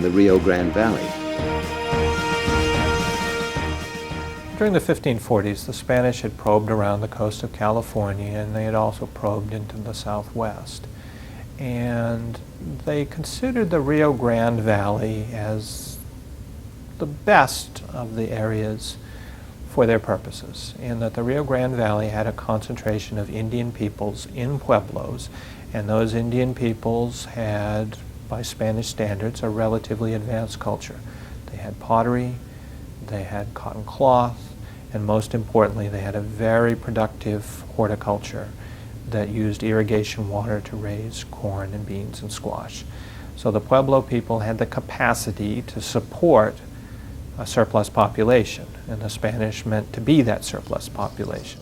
the Rio Grande Valley. During the 1540s, the Spanish had probed around the coast of California, and they had also probed into the southwest. And they considered the Rio Grande Valley as the best of the areas for their purposes, and that the Rio Grande Valley had a concentration of Indian peoples in pueblos, and those Indian peoples had, by Spanish standards, a relatively advanced culture. They had pottery, they had cotton cloth, and most importantly, they had a very productive horticulture that used irrigation water to raise corn and beans and squash. So the Pueblo people had the capacity to support a surplus population, and the Spanish meant to be that surplus population.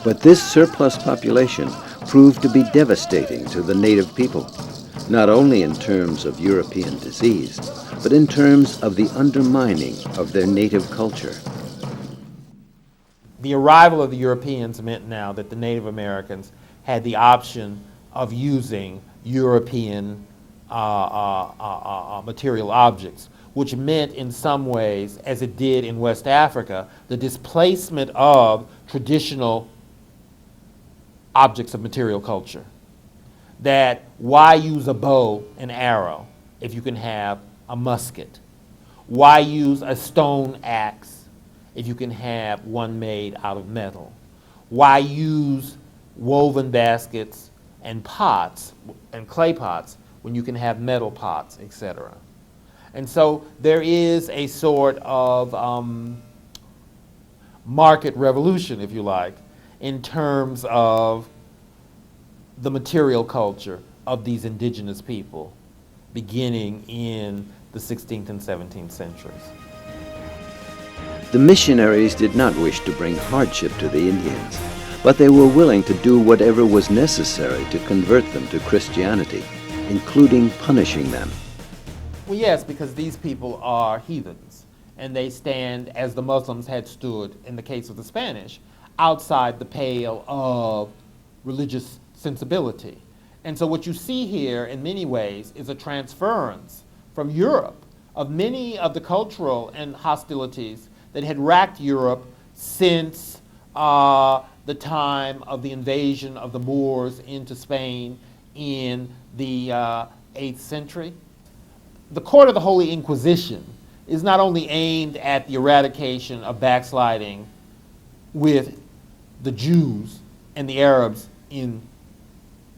But this surplus population proved to be devastating to the native people, not only in terms of European disease, but in terms of the undermining of their native culture. The arrival of the Europeans meant now that the Native Americans had the option of using European material objects, which meant in some ways, as it did in West Africa, the displacement of traditional objects of material culture. That why use a bow and arrow if you can have a musket? Why use a stone axe if you can have one made out of metal? Why use woven baskets and pots and clay pots when you can have metal pots, etc.? And so there is a sort of market revolution, if you like, in terms of the material culture of these indigenous people beginning in the 16th and 17th centuries. The missionaries did not wish to bring hardship to the Indians, but they were willing to do whatever was necessary to convert them to Christianity, including punishing them. Well, yes, because these people are heathens, and they stand, as the Muslims had stood in the case of the Spanish, outside the pale of religious sensibility. And so what you see here, in many ways, is a transference from Europe of many of the cultural and hostilities that had racked Europe since the time of the invasion of the Moors into Spain in the 8th century. The Court of the Holy Inquisition is not only aimed at the eradication of backsliding with the Jews and the Arabs in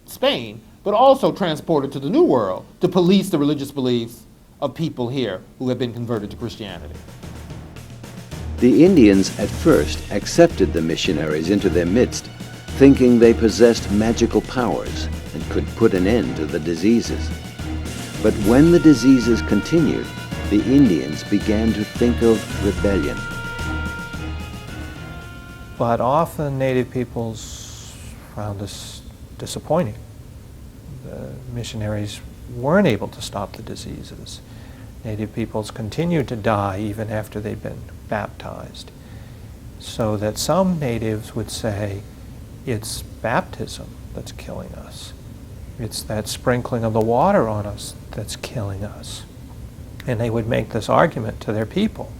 Spain, but also transported to the New World to police the religious beliefs of people here who have been converted to Christianity. The Indians at first accepted the missionaries into their midst, thinking they possessed magical powers and could put an end to the diseases. But when the diseases continued, the Indians began to think of rebellion. But often native peoples found this disappointing. The missionaries weren't able to stop the diseases. Native peoples continued to die even after they'd been baptized. So that some natives would say, it's baptism that's killing us. It's that sprinkling of the water on us that's killing us. And they would make this argument to their people.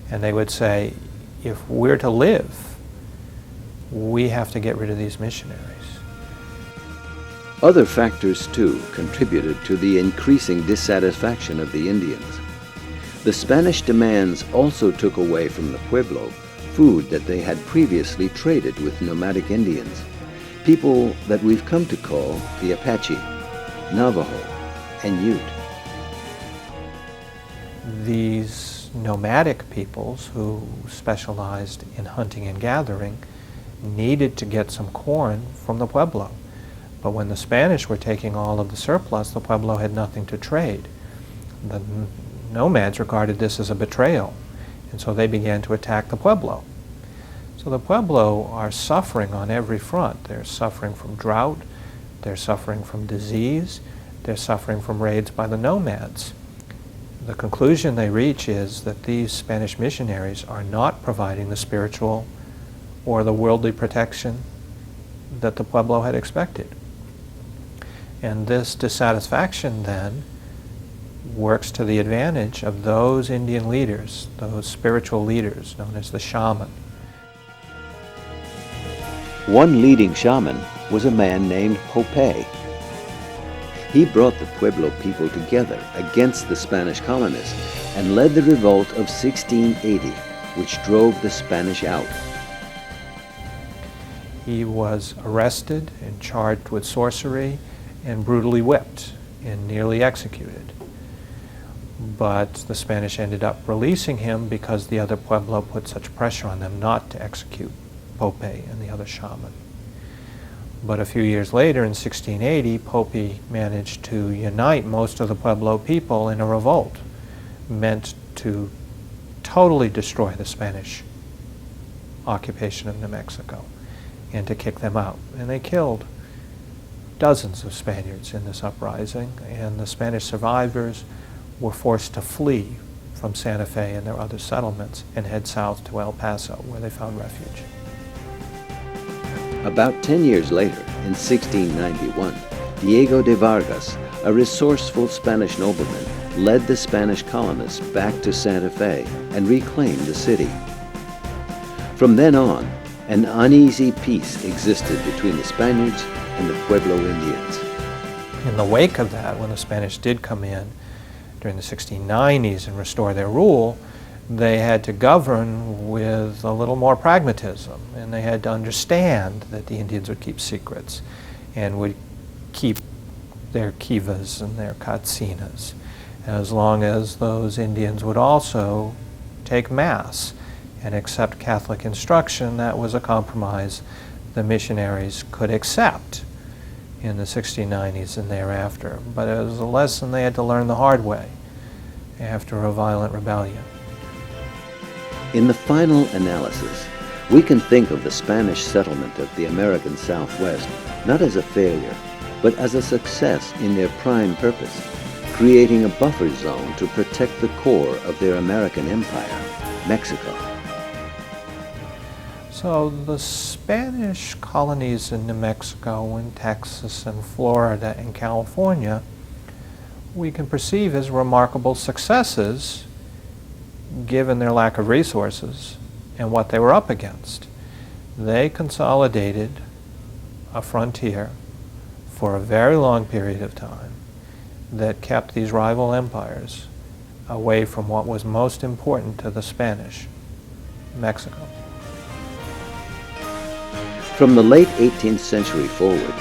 And they would say, if we're to live, we have to get rid of these missionaries. Other factors, too, contributed to the increasing dissatisfaction of the Indians. The Spanish demands also took away from the Pueblo food that they had previously traded with nomadic Indians, people that we've come to call the Apache, Navajo, and Ute. These nomadic peoples who specialized in hunting and gathering needed to get some corn from the Pueblo. But when the Spanish were taking all of the surplus, the Pueblo had nothing to trade. The nomads regarded this as a betrayal, and so they began to attack the Pueblo. So the Pueblo are suffering on every front. They're suffering from drought, they're suffering from disease, they're suffering from raids by the nomads. The conclusion they reach is that these Spanish missionaries are not providing the spiritual or the worldly protection that the Pueblo had expected. And this dissatisfaction then works to the advantage of those Indian leaders, those spiritual leaders known as the shaman. One leading shaman was a man named Pope. He brought the Pueblo people together against the Spanish colonists and led the revolt of 1680, which drove the Spanish out. He was arrested and charged with sorcery and brutally whipped and nearly executed. But the Spanish ended up releasing him because the other Pueblo put such pressure on them not to execute Pope and the other shaman. But a few years later, in 1680, Pope managed to unite most of the Pueblo people in a revolt meant to totally destroy the Spanish occupation of New Mexico and to kick them out. And they killed dozens of Spaniards in this uprising, and the Spanish survivors were forced to flee from Santa Fe and their other settlements and head south to El Paso, where they found refuge. About 10 years later, in 1691, Diego de Vargas, a resourceful Spanish nobleman, led the Spanish colonists back to Santa Fe and reclaimed the city. From then on, an uneasy peace existed between the Spaniards and the Pueblo Indians. In the wake of that, when the Spanish did come in during the 1690s and restore their rule, they had to govern with a little more pragmatism, and they had to understand that the Indians would keep secrets and would keep their kivas and their katsinas, as long as those Indians would also take Mass and accept Catholic instruction. That was a compromise the missionaries could accept in the 1690s and thereafter. But it was a lesson they had to learn the hard way after a violent rebellion. In the final analysis, we can think of the Spanish settlement of the American Southwest not as a failure, but as a success in their prime purpose, creating a buffer zone to protect the core of their American empire, Mexico. So the Spanish colonies in New Mexico and Texas and Florida and California we can perceive as remarkable successes given their lack of resources and what they were up against. They consolidated a frontier for a very long period of time that kept these rival empires away from what was most important to the Spanish, Mexico. From the late 18th century forward,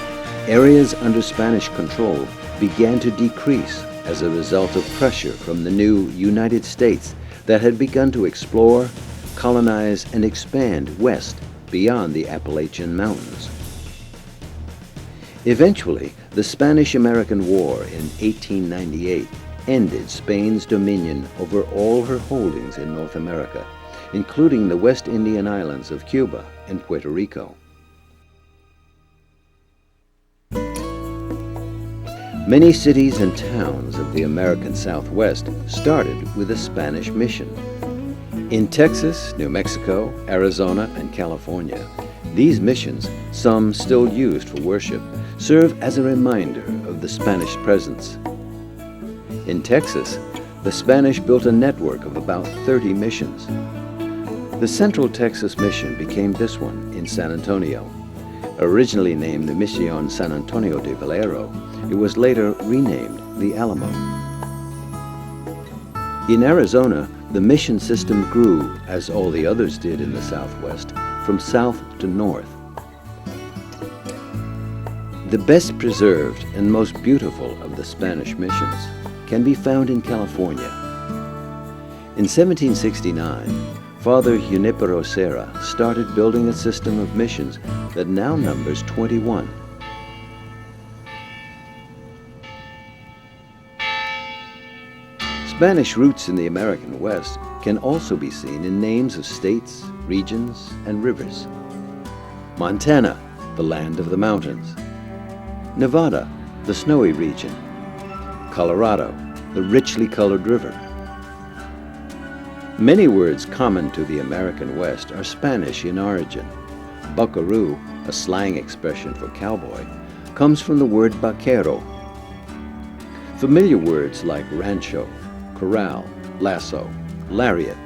areas under Spanish control began to decrease as a result of pressure from the new United States that had begun to explore, colonize, and expand west beyond the Appalachian Mountains. Eventually, the Spanish-American War in 1898 ended Spain's dominion over all her holdings in North America, including the West Indian islands of Cuba and Puerto Rico. Many cities and towns of the American Southwest started with a Spanish mission. In Texas, New Mexico, Arizona, and California, these missions, some still used for worship, serve as a reminder of the Spanish presence. In Texas, the Spanish built a network of about 30 missions. The Central Texas Mission became this one in San Antonio. Originally named the Misión San Antonio de Valero, it was later renamed the Alamo. In Arizona, the mission system grew, as all the others did in the Southwest, from south to north. The best preserved and most beautiful of the Spanish missions can be found in California. In 1769, Father Junipero Serra started building a system of missions that now numbers 21. Spanish roots in the American West can also be seen in names of states, regions, and rivers. Montana, the land of the mountains. Nevada, the snowy region. Colorado, the richly colored river. Many words common to the American West are Spanish in origin. Buckaroo, a slang expression for cowboy, comes from the word vaquero. Familiar words like rancho, corral, lasso, lariat,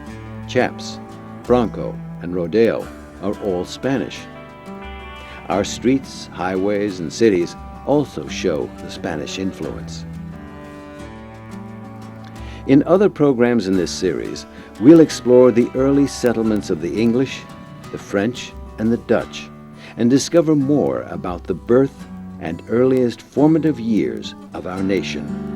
chaps, bronco, and rodeo are all Spanish. Our streets, highways, and cities also show the Spanish influence. In other programs in this series, we'll explore the early settlements of the English, the French, and the Dutch, and discover more about the birth and earliest formative years of our nation.